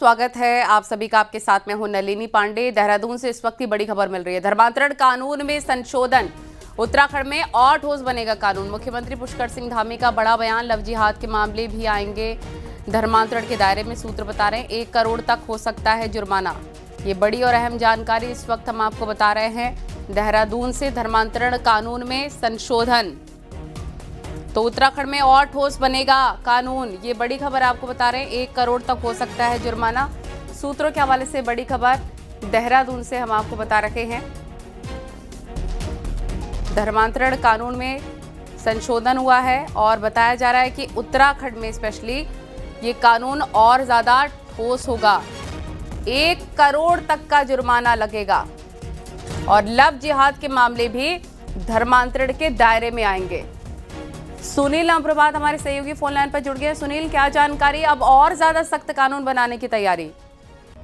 स्वागत है आप सभी का। आपके साथ में हूं नलिनी पांडे। देहरादून से इस वक्त की बड़ी खबर मिल रही है। धर्मांतरण कानून में संशोधन, उत्तराखंड में और ठोस बनेगा कानून। मुख्यमंत्री पुष्कर सिंह धामी का बड़ा बयान, लव जिहाद के मामले भी आएंगे धर्मांतरण के दायरे में। सूत्र बता रहे हैं 1 करोड़ तक हो सकता है जुर्माना। ये बड़ी और अहम जानकारी इस वक्त हम आपको बता रहे हैं। देहरादून से धर्मांतरण कानून में संशोधन, तो उत्तराखंड में और ठोस बनेगा कानून। ये बड़ी खबर आपको बता रहे हैं, 1 करोड़ तक हो सकता है जुर्माना। सूत्रों के हवाले से बड़ी खबर देहरादून से हम आपको बता रहे हैं। धर्मांतरण कानून में संशोधन हुआ है और बताया जा रहा है कि उत्तराखंड में स्पेशली ये कानून और ज्यादा ठोस होगा। 1 करोड़ तक का जुर्माना लगेगा और लव जिहाद के मामले भी धर्मांतरण के दायरे में आएंगे। सुनील अमप्रभात हमारे सहयोगी फोन लाइन पर जुड़ गए। सुनील, क्या जानकारी, अब और ज्यादा सख्त कानून बनाने की तैयारी?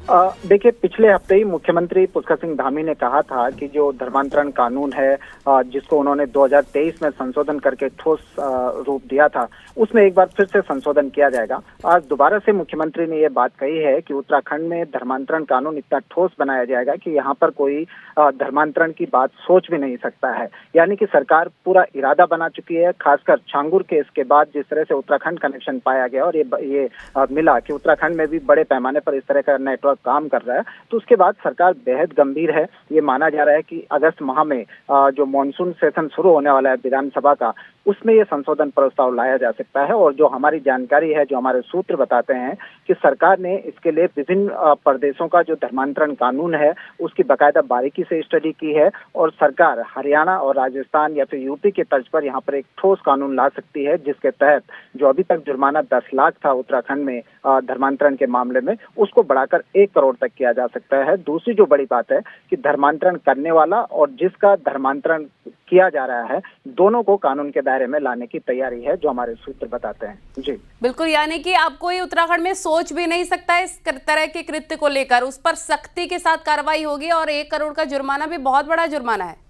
देखिए, पिछले हफ्ते ही मुख्यमंत्री पुष्कर सिंह धामी ने कहा था कि जो धर्मांतरण कानून है जिसको उन्होंने 2023 में संशोधन करके ठोस रूप दिया था, उसमें एक बार फिर से संशोधन किया जाएगा। आज दोबारा से मुख्यमंत्री ने ये बात कही है कि उत्तराखंड में धर्मांतरण कानून इतना ठोस बनाया जाएगा कि यहाँ पर कोई धर्मांतरण की बात सोच भी नहीं सकता है। यानी कि सरकार पूरा इरादा बना चुकी है। खासकर छांगुर केस के बाद जिस तरह से उत्तराखंड कनेक्शन पाया गया और ये मिला कि उत्तराखंड में भी बड़े पैमाने पर इस तरह का नेटवर्क काम कर रहा है, तो उसके बाद सरकार बेहद गंभीर है। ये माना जा रहा है कि अगस्त माह में जो मॉनसून सेशन शुरू होने वाला है विधानसभा का, उसमें ये संशोधन प्रस्ताव लाया जा सकता है। और जो हमारी जानकारी है, जो हमारे सूत्र बताते हैं कि सरकार ने इसके लिए विभिन्न प्रदेशों का जो धर्मांतरण कानून है उसकी बाकायदा बारीकी से स्टडी की है और सरकार हरियाणा और राजस्थान या फिर यूपी के तर्ज पर यहाँ पर एक ठोस कानून ला सकती है, जिसके तहत जो अभी तक जुर्माना 10 लाख था उत्तराखंड में धर्मांतरण के मामले में, उसको बढ़ाकर 1 करोड़ तक किया जा सकता है। दूसरी जो बड़ी बात है कि धर्मांतरण करने वाला और जिसका धर्मांतरण किया जा रहा है, दोनों को कानून के दायरे में लाने की तैयारी है, जो हमारे सूत्र बताते हैं। जी बिल्कुल, यानी कि आप कोई उत्तराखंड में सोच भी नहीं सकता इस तरह के कृत्य को लेकर, उस पर सख्ती के साथ कार्रवाई होगी और 1 करोड़ का जुर्माना भी बहुत बड़ा जुर्माना है।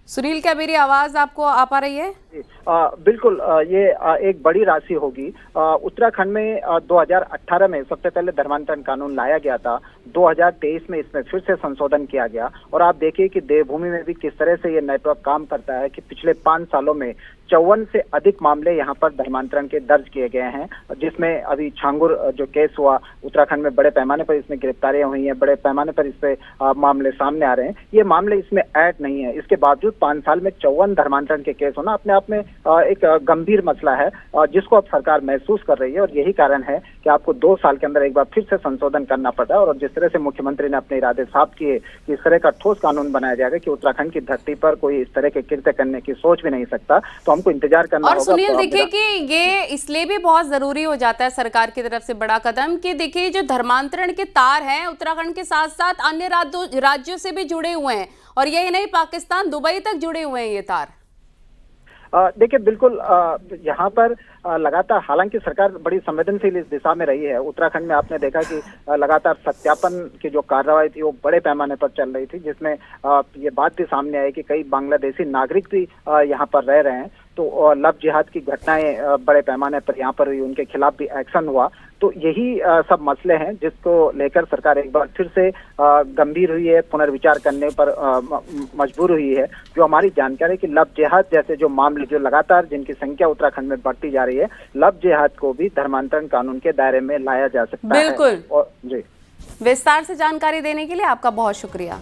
सुनील, क्या मेरी आवाज आपको आ पा रही है? बिल्कुल, ये एक बड़ी राशि होगी। उत्तराखंड में 2018 में सबसे पहले धर्मांतरण कानून लाया गया था। 2023 में इसमें फिर से संशोधन किया गया और आप देखिए कि देवभूमि में भी किस तरह से ये नेटवर्क काम करता है कि पिछले 5 सालों में 54 से अधिक मामले यहाँ पर धर्मांतरण के दर्ज किए गए हैं, जिसमें अभी छांगुर जो केस हुआ, उत्तराखंड में बड़े पैमाने पर इसमें गिरफ्तारियां हुई हैं, बड़े पैमाने पर इस पे मामले सामने आ रहे हैं। ये मामले इसमें ऐड नहीं है। इसके बावजूद 5 साल में 54 धर्मांतरण के केस होना अपने आप में एक गंभीर मसला है, जिसको अब सरकार महसूस कर रही है और यही कारण है कि आपको 2 साल के अंदर एक बार फिर से संशोधन करना पड़ रहा है। और जिस तरह से मुख्यमंत्री ने अपने इरादे साफ किए कि इस तरह का ठोस कानून बनाया जाएगा कि उत्तराखंड की धरती पर कोई इस तरह के कृत्य करने की सोच भी नहीं सकता, तो हमको इंतजार करना होगा। और सुनील, देखिए कि ये इसलिए भी बहुत जरूरी हो जाता है सरकार की तरफ से बड़ा कदम कि देखिए जो धर्मांतरण के तार हैं उत्तराखंड के साथ साथ अन्य राज्यों से भी जुड़े हुए हैं और यही नहीं, पाकिस्तान, दुबई तक जुड़े हुए हैं ये तार। देखिए, बिल्कुल यहाँ पर लगातार, हालांकि सरकार बड़ी संवेदनशील इस दिशा में रही है। उत्तराखंड में आपने देखा कि लगातार सत्यापन की जो कार्रवाई थी वो बड़े पैमाने पर चल रही थी, जिसमें ये बात भी सामने आई कि कई बांग्लादेशी नागरिक भी यहाँ पर रह रहे हैं। तो लव जिहाद की घटनाएं बड़े पैमाने पर यहाँ पर हुई, उनके खिलाफ भी एक्शन हुआ। तो यही सब मसले हैं जिसको लेकर सरकार एक बार फिर से गंभीर हुई है, पुनर्विचार करने पर मजबूर हुई है। जो हमारी जानकारी है कि लव जिहाद जैसे जो मामले जो लगातार जिनकी संख्या उत्तराखंड में बढ़ती जा रही है, लव जिहाद को भी धर्मांतरण कानून के दायरे में लाया जा सकता है। बिल्कुल। और जी, विस्तार से जानकारी देने के लिए आपका बहुत शुक्रिया।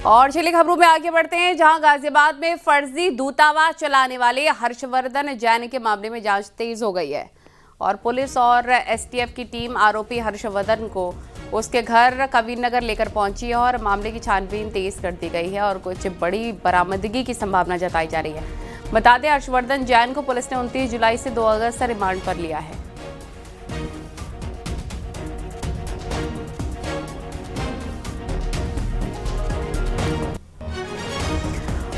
और चलिए खबरों में आगे बढ़ते हैं, जहां गाजियाबाद में फर्जी दूतावास चलाने वाले हर्षवर्धन जैन के मामले में जांच तेज हो गई है और पुलिस और एसटीएफ की टीम आरोपी हर्षवर्धन को उसके घर कबीरनगर लेकर पहुंची है और मामले की छानबीन तेज कर दी गई है और कुछ बड़ी बरामदगी की संभावना जताई जा रही है। बता दें, हर्षवर्धन जैन को पुलिस ने 29 जुलाई से 2 अगस्त से रिमांड पर लिया है।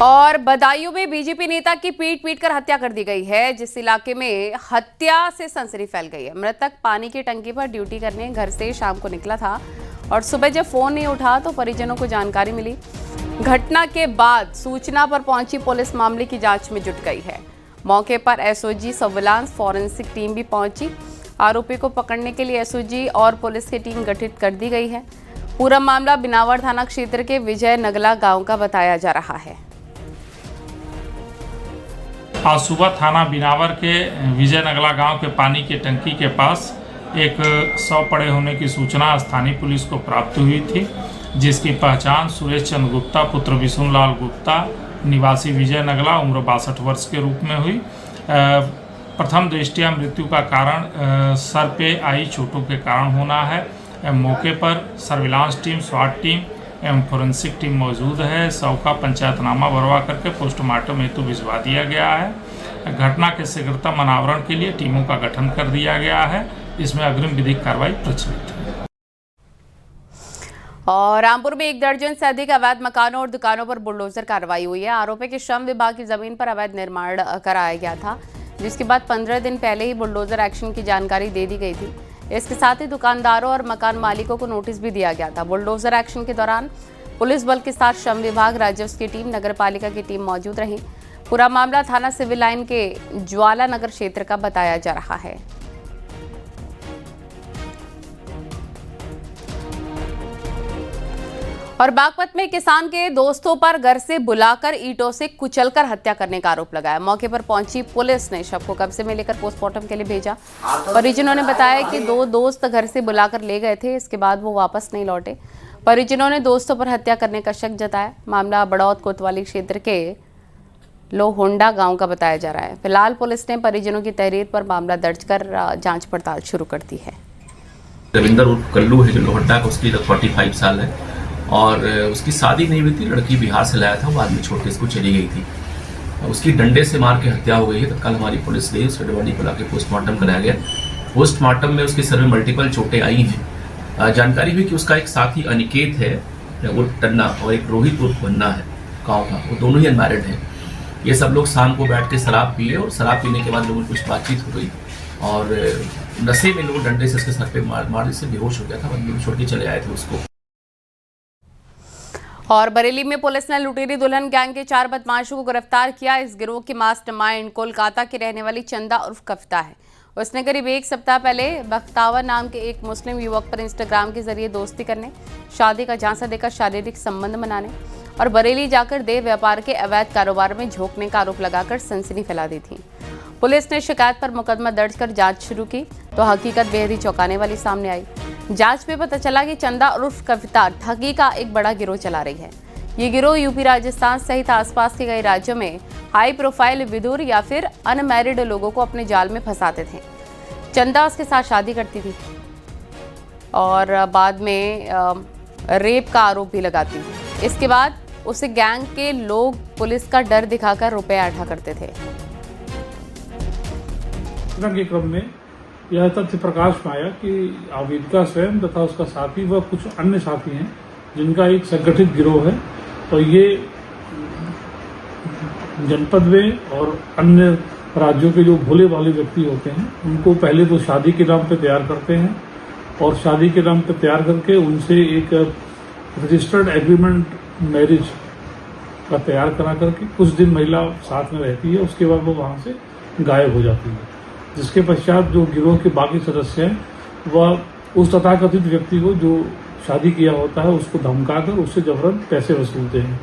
और बदायूं में बीजेपी नेता की पीट कर हत्या कर दी गई है, जिस इलाके में हत्या से सनसनी फैल गई है। मृतक पानी की टंकी पर ड्यूटी करने घर से शाम को निकला था और सुबह जब फोन नहीं उठा तो परिजनों को जानकारी मिली। घटना के बाद सूचना पर पहुंची पुलिस मामले की जांच में जुट गई है। मौके पर एसओजी सर्विलांस फॉरेंसिक टीम भी पहुंची। आरोपी को पकड़ने के लिए एसओजी और पुलिस की टीम गठित कर दी गई है। पूरा मामला बिनावर थाना क्षेत्र के विजय नगला गांव का बताया जा रहा है। आज सुबह थाना बिनावर के विजय नगला गांव के पानी की टंकी के पास एक शव पड़े होने की सूचना स्थानीय पुलिस को प्राप्त हुई थी, जिसकी पहचान सुरेश चंद्र गुप्ता पुत्र विष्णुलाल गुप्ता निवासी विजय नगला उम्र 62 वर्ष के रूप में हुई। प्रथम दृष्टया मृत्यु का कारण सर पे आई चोटों के कारण होना है। मौके पर सर्विलांस टीम, स्वाट टीम एवं फोरेंसिक टीम मौजूद है। शव का पंचायतनामा भरवा करके पोस्टमार्टम हेतु भिजवा दिया गया है। घटना के शीघ्रतम अनावरण के लिए टीमों का गठन कर दिया गया है। इसमें अग्रिम विधिक कार्रवाई प्रचलित है। और रामपुर में 1 दर्जन से अधिक अवैध मकानों और दुकानों पर बुलडोजर कार्रवाई हुई है। आरोपी के श्रम विभाग की जमीन पर अवैध निर्माण कराया गया था, जिसके बाद 15 दिन पहले ही बुलडोजर एक्शन की जानकारी दे दी गई थी। इसके साथ ही दुकानदारों और मकान मालिकों को नोटिस भी दिया गया था। बुलडोजर एक्शन के दौरान पुलिस बल के साथ श्रम विभाग, राजस्व की टीम, नगर पालिका की टीम मौजूद रही। पूरा मामला थाना सिविल लाइन के ज्वाला नगर क्षेत्र का बताया जा रहा है। और बागपत में किसान के दोस्तों पर घर से बुलाकर ईंटों से कुचलकर हत्या करने का आरोप लगाया। मौके पर पहुंची पुलिस ने शव को कब्जे में लेकर पोस्टमार्टम के लिए भेजा। परिजनों ने बताया कि 2 दोस्त घर से बुलाकर ले गए थे, इसके बाद वो वापस नहीं लौटे। परिजनों ने दोस्तों पर हत्या करने का शक जताया। मामला बड़ौद कोतवाली क्षेत्र के लोहोंडा गांव का बताया जा रहा है। फिलहाल पुलिस ने परिजनों की तहरीर पर मामला दर्ज कर जाँच पड़ताल शुरू कर दी है। रविंदर उर्फ कल्लू है जो लोहंडा का, उसकी 45 साल है और उसकी शादी नहीं हुई थी। लड़की बिहार से लाया था, बाद में छोड़ के इसको चली गई थी। उसकी डंडे से मार के हत्या हो गई है। तत्काल हमारी पुलिस गई, उसके बॉडी को लाके पोस्टमार्टम कराया गया। पोस्टमार्टम में उसके सर में मल्टीपल चोटें आई हैं। जानकारी हुई कि उसका एक साथी अनिकेत है उर्फ टन्ना और एक रोहित उर्फ भन्ना है गाँव का, वो दोनों ही अनमैरिड हैं। ये सब लोग शाम को बैठ के शराब पिए और शराब पीने के बाद लोगों की कुछ बातचीत हो गई और नशे में लोग डंडे से उसके सर पे मारने से बेहोश हो गया था। बंदूक छोड़ के चले आए थे उसको। और बरेली में पुलिस ने लुटेरी दुल्हन गैंग के 4 बदमाशों को गिरफ्तार किया। इस गिरोह की मास्टरमाइंड कोलकाता की रहने वाली चंदा उर्फ कविता है। उसने करीब 1 सप्ताह पहले बख्तावर नाम के एक मुस्लिम युवक पर इंस्टाग्राम के जरिए दोस्ती करने, शादी का झांसा देकर शारीरिक संबंध बनाने और बरेली जाकर देह व्यापार के अवैध कारोबार में झोंकने का आरोप लगाकर सनसनी फैला दी थी। पुलिस ने शिकायत पर मुकदमा दर्ज कर जांच शुरू की तो हकीकत बेहद ही चौंकाने वाली सामने आई। जांच में पता चला कि चंदा उर्फ कविता ठगी का एक बड़ा गिरोह चला रही है। ये गिरोह यूपी, राजस्थान सहित आसपास के कई राज्यों में हाई प्रोफाइल विधुर या फिर अनमैरिड लोगों को अपने जाल में फंसाते थे। चंदा उसके साथ शादी करती थी और बाद में रेप का आरोप भी लगाती थी। इसके बाद उसे गैंग के लोग पुलिस का डर दिखाकर रुपए ऐंठा करते थे। के क्रम में यह तथ्य प्रकाश में आया कि आवेदिका स्वयं तथा उसका साथी व कुछ अन्य साथी हैं जिनका एक संगठित गिरोह है और ये जनपद में और अन्य राज्यों के जो भोले भाले व्यक्ति होते हैं उनको पहले तो शादी के नाम पे तैयार करते हैं और शादी के नाम पे तैयार करके उनसे एक रजिस्टर्ड एग्रीमेंट मैरिज का तैयार करा करके कुछ दिन महिला साथ में रहती है, उसके बाद वो वहां से गायब हो जाती है। जिसके पश्चात जो गिरोह के बाकी सदस्य हैं वह उस तथाकथित व्यक्ति को जो शादी किया होता है उसको धमकाकर उससे जबरन पैसे वसूलते हैं।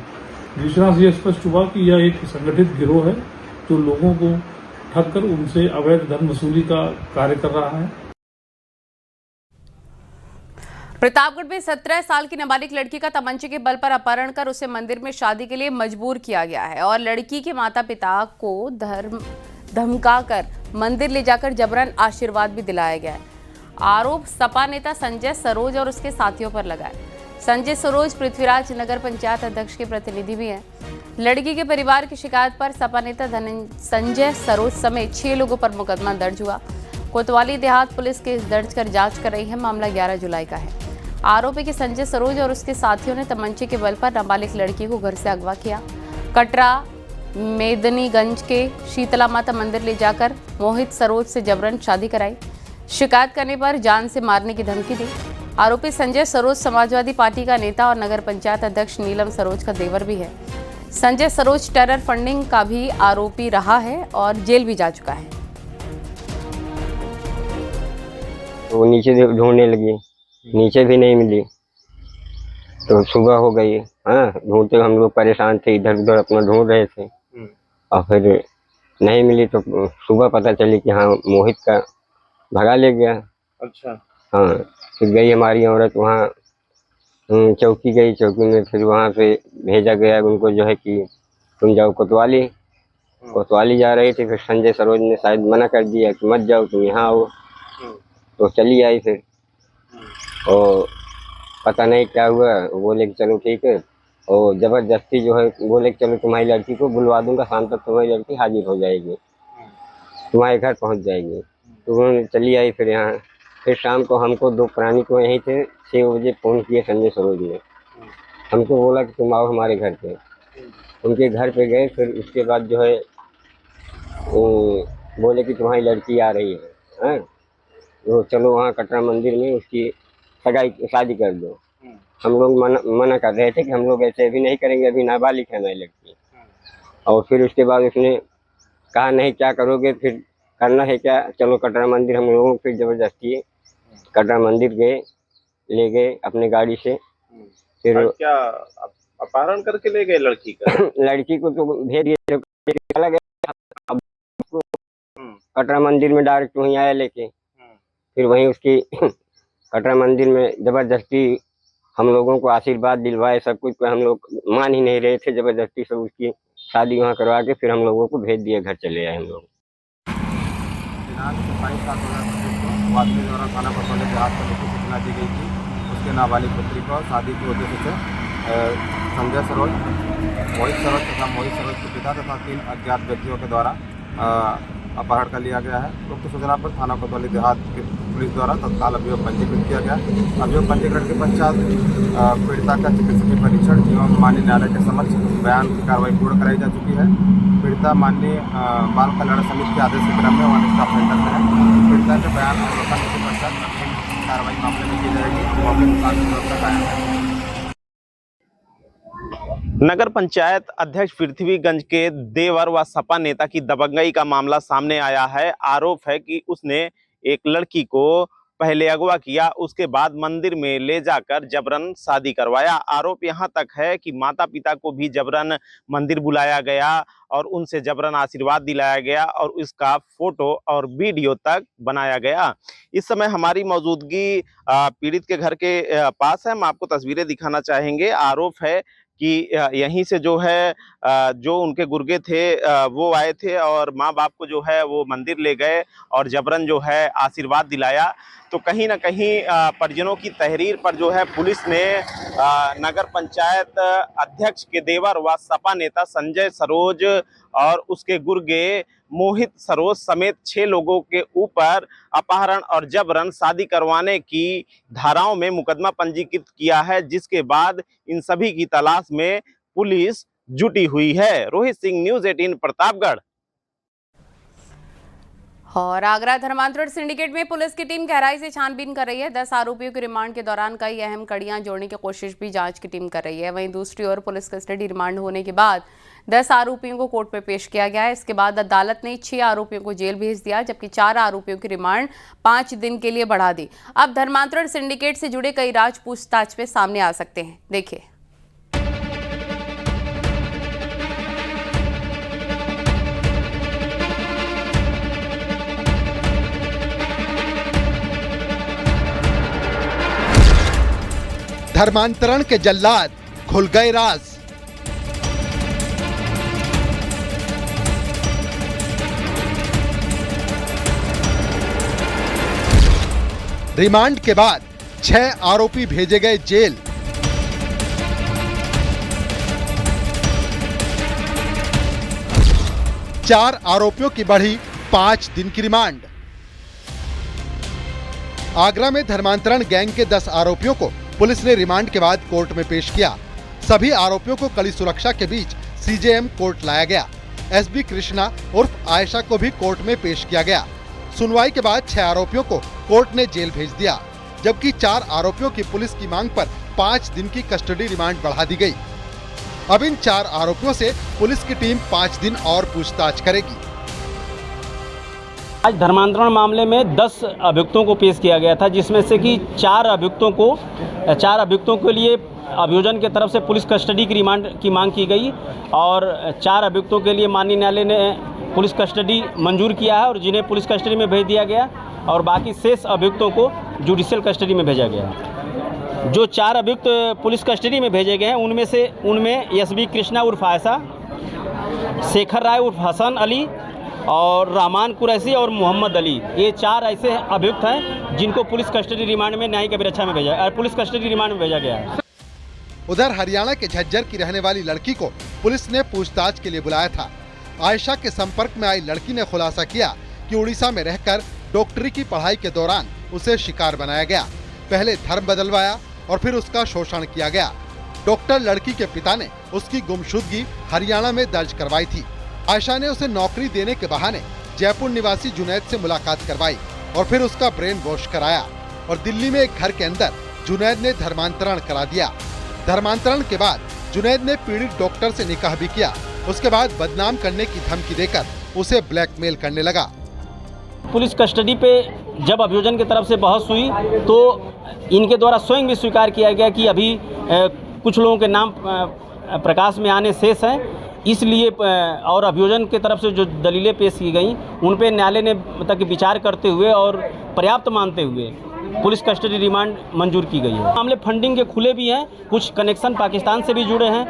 दूसरा से यह स्पष्ट हुआ कि यह एक संगठित गिरोह है जो लोगों को ठग कर उनसे अवैध धन वसूली का कार्य कर रहा है। प्रतापगढ़ में 17 साल की नाबालिग लड़की का तमंचे के बल पर अपहरण कर उसे मंदिर में शादी के लिए मजबूर किया गया है और लड़की के माता पिता को धमकाकर मंदिर ले जाकर जबरन आशीर्वाद भी दिलाया गया है। आरोप सपा नेता संजय सरोज और उसके साथियों पर लगा है। संजय सरोज पृथ्वीराज नगर पंचायत अध्यक्ष के प्रतिनिधि भी हैं। लड़की के परिवार की शिकायत पर सपा नेता संजय सरोज समेत 6 लोगों पर मुकदमा दर्ज हुआ। कोतवाली देहात पुलिस केस दर्ज कर जांच कर रही है। मामला 11 जुलाई का है। आरोपी के संजय सरोज और उसके साथियों ने तमंचे के बल पर नाबालिग लड़की को घर से अगवा किया। कटरा मेदनीगंज के शीतला माता मंदिर ले जाकर मोहित सरोज से जबरन शादी कराई। शिकायत करने पर जान से मारने की धमकी दी। आरोपी संजय सरोज समाजवादी पार्टी का नेता और नगर पंचायत अध्यक्ष नीलम सरोज का देवर भी है। संजय सरोज टेरर फंडिंग का भी आरोपी रहा है और जेल भी जा चुका है। वो नीचे ढूंढने लगी, नीचे भी नहीं मिली तो सुबह हो गई। हाँ, ढूंढते हम लोग परेशान थे, इधर उधर अपना ढूंढ रहे थे और फिर नहीं मिली तो सुबह पता चली कि हाँ मोहित का भगा ले गया। अच्छा। हाँ, फिर गई हमारी औरत वहाँ चौकी गई, चौकी में फिर वहाँ से भेजा गया उनको जो है कि तुम जाओ कोतवाली। कोतवाली जा रही थी, फिर संजय सरोज ने शायद मना कर दिया कि मत जाओ, तुम यहाँ आओ। तो चली आई फिर और पता नहीं क्या हुआ, बोले कि चलो ठीक है, और ज़बरदस्ती जो है बोले कि चलो तुम्हारी लड़की को बुलवा दूंगा, शाम तक तुम्हारी लड़की हाजिर हो जाएगी, तुम्हारे घर पहुंच जाएगी। तो उन्होंने चली आई फिर यहाँ। फिर शाम को हमको दो प्राणी को यहीं थे 6 बजे फ़ोन किए संजय सरोज ने, हमको बोला कि तुम आओ हमारे घर पे। उनके घर पे गए, फिर उसके बाद जो है बोले कि तुम्हारी लड़की आ रही है, हाँ तो चलो वहाँ कटरा मंदिर में उसकी शादी कर दो। हम लोग मना कर रहे थे कि हम लोग ऐसे भी नहीं करेंगे, अभी नाबालिग है हमारी लड़की। और फिर उसके बाद उसने कहा नहीं क्या करोगे, फिर करना है क्या, चलो कटरा मंदिर। हम लोगों को फिर ज़बरदस्ती कटरा मंदिर गए, ले गए अपने गाड़ी से। फिर क्या अपहरण करके ले गए लड़की का? लड़की को तो भेज दिए, चला गया कटरा मंदिर में, डायरेक्ट वहीं आया लेके। फिर वहीं उसकी कटरा मंदिर में ज़बरदस्ती हम लोगों को आशीर्वाद दिलवाए, सब कुछ को हम लोग मान ही नहीं रहे थे, ज़बरदस्ती सब उसकी शादी वहाँ करवा के फिर हम लोगों को भेज दिया, घर चले आए हम लोग। दिनांक 27/7/2025 को वादमी द्वारा थाना पटोले के हाथ पर लिखित सूचना दी गई थी उसके नाबालिग पुत्री को शादी के उद्देश्य से संजय सरोज, मोहित सरोज तथा मोहित सरोज के पिता तथा 3 अज्ञात व्यक्तियों के द्वारा अपहरण कर लिया गया है। उक्त सूचना पर थाना कोतवाली देहात की पुलिस द्वारा तत्काल अभियोग पंजीकृत किया गया। अभियोग पंजीकरण के पश्चात पीड़िता का चिकित्सकीय परीक्षण एवं माननीय न्यायालय के समक्ष बयान की कार्रवाई पूर्ण कराई जा चुकी है। पीड़िता माननीय बाल कल्याण समिति के आदेश के क्रम में वन स्टाफ सेंटर में है। पीड़िता के बयान अवलोकन के पश्चात कार्रवाई मामले में की जाएगी। मामले में कानूनी व्यवस्था कायम है। नगर पंचायत अध्यक्ष पृथ्वीगंज के देवर व सपा नेता की दबंगई का मामला सामने आया है। आरोप है कि उसने एक लड़की को पहले अगवा किया, उसके बाद मंदिर में ले जाकर जबरन शादी करवाया। आरोप यहां तक है कि माता पिता को भी जबरन मंदिर बुलाया गया और उनसे जबरन आशीर्वाद दिलाया गया और इसका फोटो और वीडियो तक बनाया गया। इस समय हमारी मौजूदगी पीड़ित के घर के पास है, हम आपको तस्वीरें दिखाना चाहेंगे। आरोप है कि यहीं से जो है जो उनके गुर्गे थे वो आए थे और माँ बाप को जो है वो मंदिर ले गए और जबरन जो है आशीर्वाद दिलाया। तो कहीं ना कहीं परिजनों की तहरीर पर जो है पुलिस ने नगर पंचायत अध्यक्ष के देवर व सपा नेता संजय सरोज और उसके गुर्गे मोहित सरोज समेत 6 लोगों के ऊपर अपहरण और जबरन शादी करवाने की धाराओं में मुकदमा पंजीकृत किया है, जिसके बाद इन सभी की तलाश में पुलिस जुटी हुई है। रोहित सिंह, न्यूज़ 18 प्रतापगढ़। और आगरा धर्मांतरण सिंडिकेट में पुलिस की टीम गहराई से छानबीन कर रही है। 10 आरोपियों के रिमांड के दौरान कई अहम कड़ियां जोड़ने की कोशिश भी जांच की टीम कर रही है। वहीं दूसरी ओर पुलिस कस्टडी रिमांड होने के बाद 10 आरोपियों को कोर्ट में पेश किया गया है। इसके बाद अदालत ने 6 आरोपियों को जेल भेज दिया, जबकि 4 आरोपियों की रिमांड 5 दिन के लिए बढ़ा दी। अब धर्मांतरण सिंडिकेट से जुड़े कई राज पूछताछ में सामने आ सकते हैं। देखिए। धर्मांतरण के जल्लाद खुल गए राज। रिमांड के बाद 6 आरोपी भेजे गए जेल। चार आरोपियों की बढ़ी 5 दिन की रिमांड। आगरा में धर्मांतरण गैंग के 10 आरोपियों को पुलिस ने रिमांड के बाद कोर्ट में पेश किया। सभी आरोपियों को कड़ी सुरक्षा के बीच सीजेएम कोर्ट लाया गया। एसबी कृष्णा उर्फ आयशा को भी कोर्ट में पेश किया गया। सुनवाई के बाद 6 आरोपियों को कोर्ट ने जेल भेज दिया। जबकि 4 आरोपियों की पुलिस की मांग पर 5 दिन की कस्टडी रिमांड बढ़ा दी गई। अब इन 4 आरोपियों से पुलिस की टीम 5 दिन और पूछताछ करेगी। आज धर्मांतरण मामले में 10 अभियुक्तों को पेश किया गया था, जिसमें से कि 4 अभियुक्तों के लिए अभियोजन के तरफ से पुलिस कस्टडी की रिमांड की मांग की गई और 4 अभियुक्तों के लिए माननीय न्यायालय ने पुलिस कस्टडी मंजूर किया है और जिन्हें पुलिस कस्टडी में भेज दिया गया और बाकी शेष अभियुक्तों को जुडिशियल कस्टडी में भेजा गया है। जो 4 अभियुक्त पुलिस कस्टडी में भेजे गए हैं उनमें एसबी कृष्णा उर्फ आयशा, शेखर राय उर्फ हसन अली और रहमान कुरैशी और मोहम्मद अली, ये 4 ऐसे अभियुक्त हैं जिनको पुलिस कस्टडी रिमांड में न्यायिक अभिरक्षा में पुलिस कस्टडी रिमांड में भेजा गया है। उधर हरियाणा के झज्जर की रहने वाली लड़की को पुलिस ने पूछताछ के लिए बुलाया था। आयशा के संपर्क में आई लड़की ने खुलासा किया कि उड़ीसा में रहकर डॉक्टरी की पढ़ाई के दौरान उसे शिकार बनाया गया, पहले धर्म बदलवाया और फिर उसका शोषण किया गया। डॉक्टर लड़की के पिता ने उसकी गुमशुदगी हरियाणा में दर्ज करवाई थी। आयशा ने उसे नौकरी देने के बहाने जयपुर निवासी जुनैद से मुलाकात करवाई और फिर उसका ब्रेन वॉश कराया और दिल्ली में एक घर के अंदर जुनैद ने धर्मांतरण करा दिया। धर्मांतरण के बाद जुनैद ने पीड़ित डॉक्टर से निकाह भी किया। उसके बाद बदनाम करने की धमकी देकर उसे ब्लैकमेल करने लगा। पुलिस कस्टडी पे जब अभियोजन की तरफ से बहस हुई तो इनके द्वारा स्वयं भी स्वीकार किया गया कि अभी कुछ लोगों के नाम प्रकाश में आने शेष हैं, इसलिए और अभियोजन की तरफ से जो दलीलें पेश की गई उन पे न्यायालय ने मतलब विचार करते हुए और पर्याप्त मानते हुए पुलिस कस्टडी रिमांड मंजूर की गई है। मामले फंडिंग के खुले भी हैं, कुछ कनेक्शन पाकिस्तान से भी जुड़े हैं,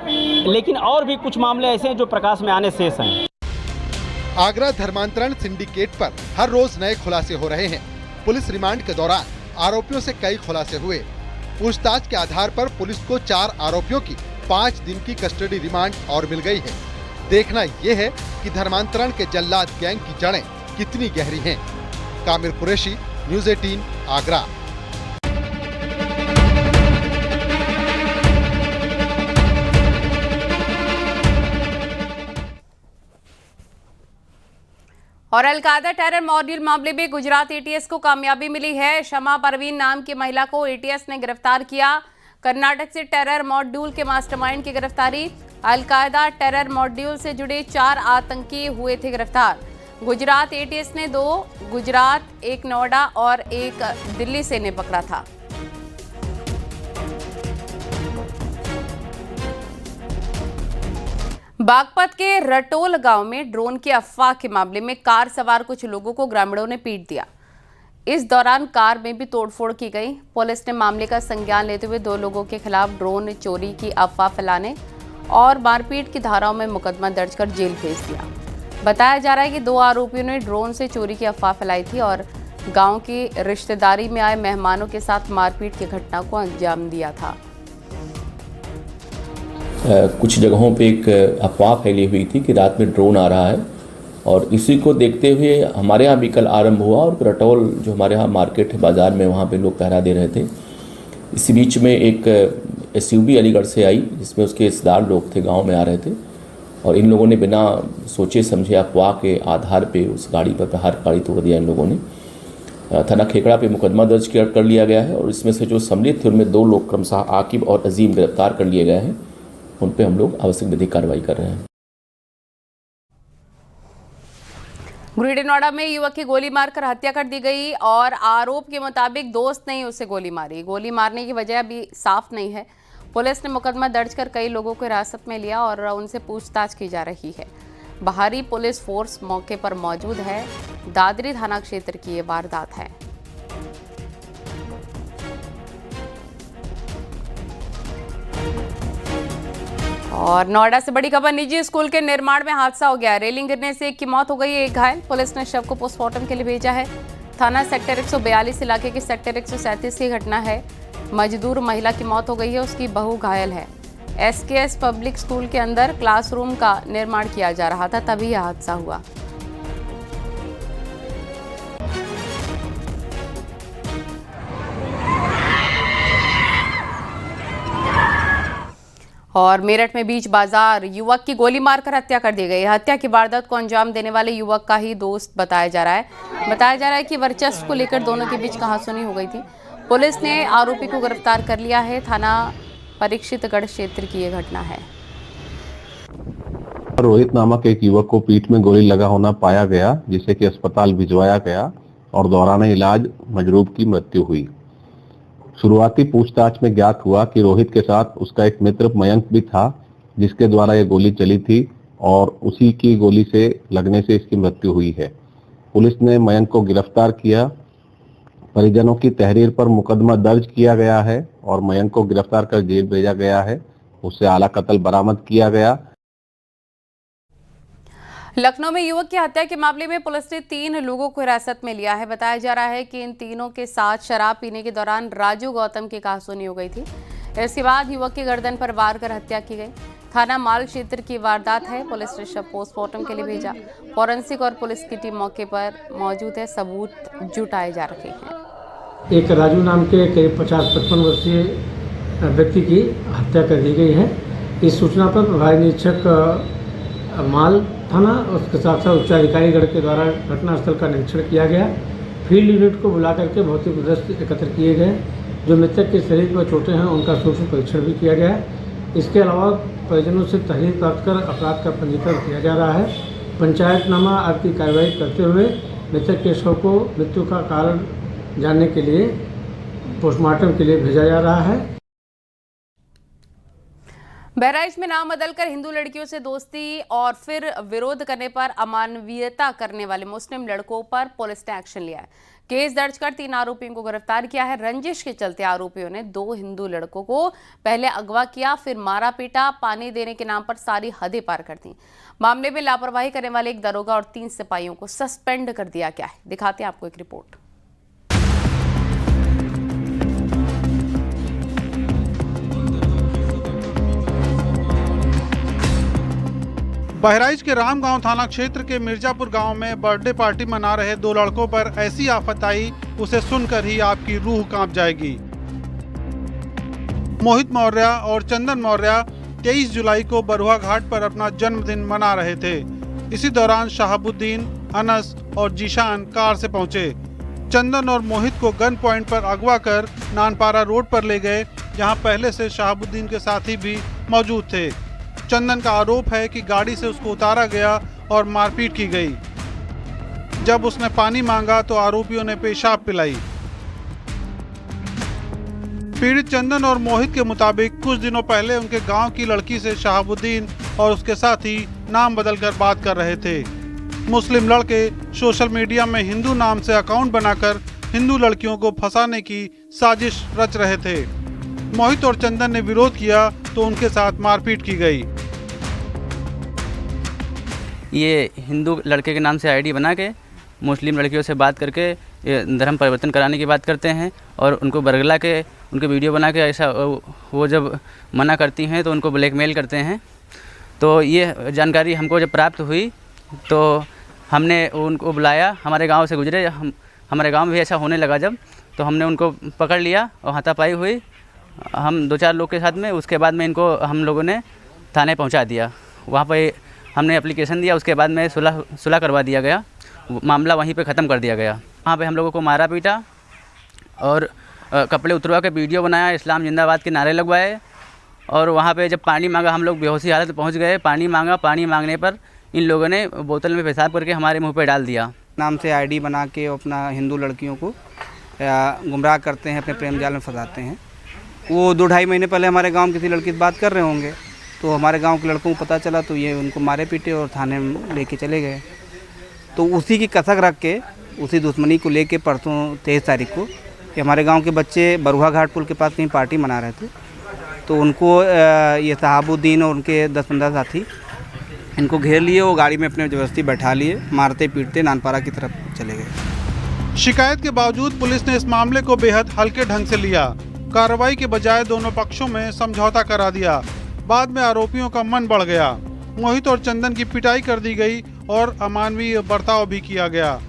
लेकिन और भी कुछ मामले ऐसे हैं जो प्रकाश में आने शेष हैं। आगरा धर्मांतरण सिंडिकेट पर हर रोज नए खुलासे हो रहे हैं। पुलिस रिमांड के दौरान आरोपियों से कई खुलासे हुए। पूछताछ के आधार पर पुलिस को 4 आरोपियों की 5 दिन की कस्टडी रिमांड और मिल गई है। देखना यह है कि धर्मांतरण के जल्लाद गैंग की जड़ें कितनी गहरी हैं। कामिर कुरैशी, न्यूज़ 18, आगरा। और अलकायदा टेरर मॉड्यूल मामले में गुजरात एटीएस को कामयाबी मिली है। शमा परवीन नाम की महिला को एटीएस ने गिरफ्तार किया। कर्नाटक से टेरर मॉड्यूल के मास्टरमाइंड की गिरफ्तारी। अलकायदा टेरर मॉड्यूल से जुड़े 4 आतंकी हुए थे गिरफ्तार। गुजरात एटीएस ने 2 गुजरात, 1 नोएडा और 1 दिल्ली से इन्हें पकड़ा था। बागपत के रटोल गांव में ड्रोन की अफवाह के मामले में कार सवार कुछ लोगों को ग्रामीणों ने पीट दिया। इस दौरान कार में भी तोड़फोड़ की गई। पुलिस ने मामले का संज्ञान लेते हुए 2 लोगों के खिलाफ ड्रोन चोरी की अफवाह फैलाने और मारपीट की धाराओं में मुकदमा दर्ज कर जेल भेज दिया। बताया जा रहा है कि 2 आरोपियों ने ड्रोन से चोरी की अफवाह फैलाई थी और गांव की रिश्तेदारी में आए मेहमानों के साथ मारपीट की घटना को अंजाम दिया था। कुछ जगहों पे एक अफवाह फैली हुई थी कि रात में ड्रोन आ रहा है और इसी को देखते हुए हमारे यहाँ भी कल आरंभ हुआ और रटोल जो हमारे यहाँ मार्केट है बाज़ार में, वहाँ पे लोग पहरा दे रहे थे। इसी बीच में एक एसयूवी अलीगढ़ से आई जिसमें उसके रिश्तेदार लोग थे, गांव में आ रहे थे और इन लोगों ने बिना सोचे समझे अफवाह के आधार पे उस गाड़ी पर प्रहार गाड़ी तोड़ दिया। इन लोगों ने थाना खेकड़ा पे मुकदमा दर्ज कर लिया गया है और इसमें से जो सम्मिलित थे उनमें 2 लोग क्रमशः आकिब और अजीम गिरफ्तार कर लिए गए हैं। उन पे हम लोग आवश्यक विधिक कार्रवाई कर रहे हैं। गुरुग्राम नोएडा में युवक की गोली मारकर हत्या कर दी गई और आरोप के मुताबिक दोस्त ने ही उसे गोली मारी। गोली मारने की वजह अभी साफ नहीं है। पुलिस ने मुकदमा दर्ज कर कई लोगों को हिरासत में लिया और उनसे पूछताछ की जा रही है। बाहरी पुलिस फोर्स मौके पर मौजूद है। दादरी थाना क्षेत्र की ये वारदात है। और नोएडा से बड़ी खबर, निजी स्कूल के निर्माण में हादसा हो गया। रेलिंग गिरने से एक की मौत हो गई, एक घायल। पुलिस ने शव को पोस्टमार्टम के लिए भेजा है। थाना सेक्टर 142 इलाके के सेक्टर 137 की घटना है। मजदूर महिला की मौत हो गई है, उसकी बहू घायल है। एसकेएस पब्लिक स्कूल के अंदर क्लासरूम का निर्माण किया जा रहा था, तभी यह हादसा हुआ। और मेरठ में बीच बाजार युवक की गोली मारकर हत्या कर दी गई। हत्या की वारदात को अंजाम देने वाले युवक का ही दोस्त बताया जा रहा है कि वर्चस्व को लेकर दोनों के बीच कहासुनी हो गई थी। पुलिस ने आरोपी को गिरफ्तार कर लिया है। थाना परीक्षितगढ़ क्षेत्र की यह घटना है। रोहित नामक एक युवक को पीठ में गोली लगा होना पाया गया, जिसे कि अस्पताल भिजवाया गया और दौरान इलाज मजरूब की मृत्यु हुई। शुरुआती पूछताछ में ज्ञात हुआ कि रोहित के साथ उसका एक मित्र मयंक भी था, जिसके द्वारा यह गोली चली थी और उसी की गोली से लगने से इसकी मृत्यु हुई है। पुलिस ने मयंक को गिरफ्तार किया। परिजनों की तहरीर पर मुकदमा दर्ज किया गया है और मयंक को गिरफ्तार कर जेल भेजा गया है। उससे आला कत्ल बरामद किया गया। लखनऊ में युवक की हत्या के मामले में पुलिस ने 3 लोगों को हिरासत में लिया है। बताया जा रहा है कि इन तीनों के साथ शराब पीने के दौरान राजू गौतम की कहासुनी हो गई थी। इसके बाद युवक की गर्दन पर वार कर हत्या की गई। थाना माल क्षेत्र की वारदात है। पुलिस ने शव पोस्टमार्टम के लिए भेजा। फॉरेंसिक और पुलिस की टीम मौके पर मौजूद है। सबूत जुटाए जा रहे हैं। एक राजू नाम के करीब 50-55 वर्षीय व्यक्ति की हत्या कर दी गई है। इस सूचना पर प्रभारी निरीक्षक माल थाना उसके साथ साथ उच्चाधिकारीगण के द्वारा घटनास्थल का निरीक्षण किया गया। फील्ड यूनिट को बुला करके भौतिक दृश्य एकत्र किए गए। जो मृतक के शरीर पर चोटें हैं उनका सूक्ष्म परीक्षण भी किया गया। इसके अलावा परिजनों से तहरीर प्राप्त कर अपराध का पंजीकरण किया जा रहा है। पंचायतनामा आदि की कार्रवाई करते हुए मृतक के शव को मृत्यु का कारण जानने के लिए पोस्टमार्टम के लिए भेजा जा रहा है। बहराइच में नाम बदलकर हिंदू लड़कियों से दोस्ती और फिर विरोध करने पर अमानवीयता करने वाले मुस्लिम लड़कों पर पुलिस ने एक्शन लिया है। केस दर्ज कर 3 आरोपियों को गिरफ्तार किया है। रंजिश के चलते आरोपियों ने 2 हिंदू लड़कों को पहले अगवा किया, फिर मारा पीटा, पानी देने के नाम पर सारी हदें पार कर दी। मामले में लापरवाही करने वाले एक दरोगा और 3 सिपाहियों को सस्पेंड कर दिया गया है। दिखाते हैं आपको एक रिपोर्ट। बहराइच के रामगांव थाना क्षेत्र के मिर्जापुर गांव में बर्थडे पार्टी मना रहे 2 लड़कों पर ऐसी आफत आई, उसे सुनकर ही आपकी रूह कांप जाएगी। मोहित मौर्य और चंदन मौर्य 23 जुलाई को बरुआ घाट पर अपना जन्मदिन मना रहे थे। इसी दौरान शहाबुद्दीन, अनस और जीशान कार से पहुंचे। चंदन और मोहित को गन पॉइंट पर अगवा कर नानपारा रोड पर ले गए, जहां पहले से शहाबुद्दीन के साथी भी मौजूद थे। चंदन का आरोप है कि गाड़ी से उसको उतारा गया और मारपीट की गई। जब उसने पानी मांगा तो आरोपियों ने पेशाब पिलाई। पीड़ित चंदन और मोहित के मुताबिक कुछ दिनों पहले उनके गांव की लड़की से शहाबुद्दीन और उसके साथी नाम बदलकर बात कर रहे थे। मुस्लिम लड़के सोशल मीडिया में हिंदू नाम से अकाउंट बनाकर हिंदू लड़कियों को फंसाने की साजिश रच रहे थे। मोहित और चंदन ने विरोध किया तो उनके साथ मारपीट की गई। ये हिंदू लड़के के नाम से आईडी बना के मुस्लिम लड़कियों से बात करके धर्म परिवर्तन कराने की बात करते हैं और उनको बरगला के उनके वीडियो बना के ऐसा वो जब मना करती हैं तो उनको ब्लैकमेल करते हैं। तो ये जानकारी हमको जब प्राप्त हुई तो हमने उनको बुलाया। हमारे गांव से गुजरे, हमारे गांव में भी ऐसा होने लगा जब, तो हमने उनको पकड़ लिया और हाथापाई हुई हम 2-4 लोग के साथ में। उसके बाद में इनको हम लोगों ने थाने पहुंचा दिया। वहाँ पे हमने एप्लीकेशन दिया, उसके बाद में सुलह करवा दिया गया। मामला वहीं पे ख़त्म कर दिया गया। वहाँ पे हम लोगों को मारा पीटा और कपड़े उतरवा के वीडियो बनाया, इस्लाम जिंदाबाद के नारे लगवाए। और वहाँ पे जब पानी मांगा, हम लोग बेहोशी हालत में पहुँच गए। पानी मांगा, पानी मांगने पर इन लोगों ने बोतल में पेशाब करके हमारे मुँह पर डाल दिया। नाम से आईडी बना के अपना हिंदू लड़कियों को गुमराह करते हैं, अपने प्रेम जाल में फंसाते हैं। वो 2-2.5 महीने पहले हमारे गांव किसी लड़की से बात कर रहे होंगे, तो हमारे गांव के लड़कों को पता चला तो ये उनको मारे पीटे और थाने में लेके चले गए। तो उसी की कसक रख के, उसी दुश्मनी को लेके परसों 23 तारीख को कि हमारे गांव के बच्चे बरुआ घाट पुल के पास कहीं पार्टी मना रहे थे, तो उनको ये शहाबुद्दीन और उनके 10-15 साथी इनको घेर लिए। वो गाड़ी में अपने जबरदस्ती बैठा लिए, मारते पीटते नानपारा की तरफ चले गए। शिकायत के बावजूद पुलिस ने इस मामले को बेहद हल्के ढंग से लिया। कार्रवाई के बजाय दोनों पक्षों में समझौता करा दिया। बाद में आरोपियों का मन बढ़ गया। मोहित और चंदन की पिटाई कर दी गई और अमानवीय बर्ताव भी किया गया।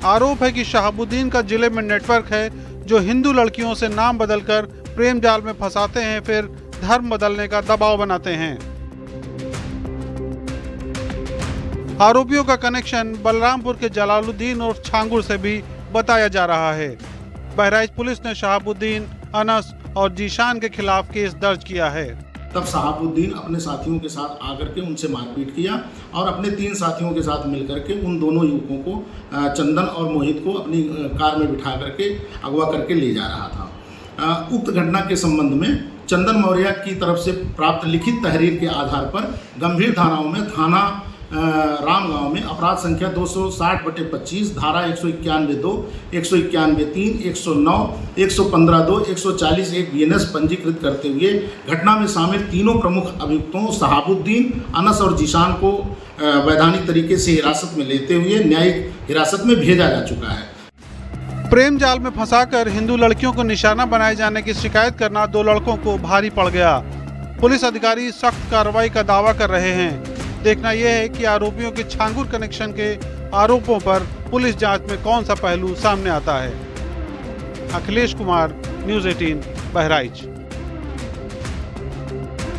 आरोप है कि शहाबुद्दीन का जिले में नेटवर्क है जो हिंदू लड़कियों से नाम बदलकर प्रेम जाल में फंसाते हैं, फिर धर्म बदलने का दबाव बनाते हैं। आरोपियों का कनेक्शन बलरामपुर के जलालुद्दीन और छांगुर से भी बताया जा रहा है। बहराइच पुलिस ने शहाबुद्दीन, अनस और जीशान के खिलाफ केस दर्ज किया है। तब शहाबुद्दीन अपने साथियों के साथ आकर के उनसे मारपीट किया और अपने 3 साथियों के साथ मिलकर के उन दोनों युवकों को चंदन और मोहित को अपनी कार में बिठा करके अगवा करके ले जा रहा था। उक्त घटना के संबंध में चंदन मौर्य की तरफ से प्राप्त लिखित तहरीर के आधार पर गंभीर धाराओं में थाना रामगांव में अपराध संख्या 260/25 धारा 191(2), 191(3), 109, 115(2), 140(1) BNS पंजीकृत करते हुए घटना में शामिल तीनों प्रमुख अभियुक्तों शहाबुद्दीन, अनस और जीशान को वैधानिक तरीके से हिरासत में लेते हुए न्यायिक हिरासत में भेजा जा चुका है। प्रेम जाल में फंसाकर हिंदू लड़कियों को निशाना बनाए जाने की शिकायत करना 2 लड़कों को भारी पड़ गया। पुलिस अधिकारी सख्त कार्रवाई का दावा कर रहे हैं। देखना यह है कि आरोपियों के छांगुर कनेक्शन के आरोपों पर पुलिस जांच में कौन सा पहलू सामने आता है। अखिलेश कुमार, न्यूज़ 18, बहराइच।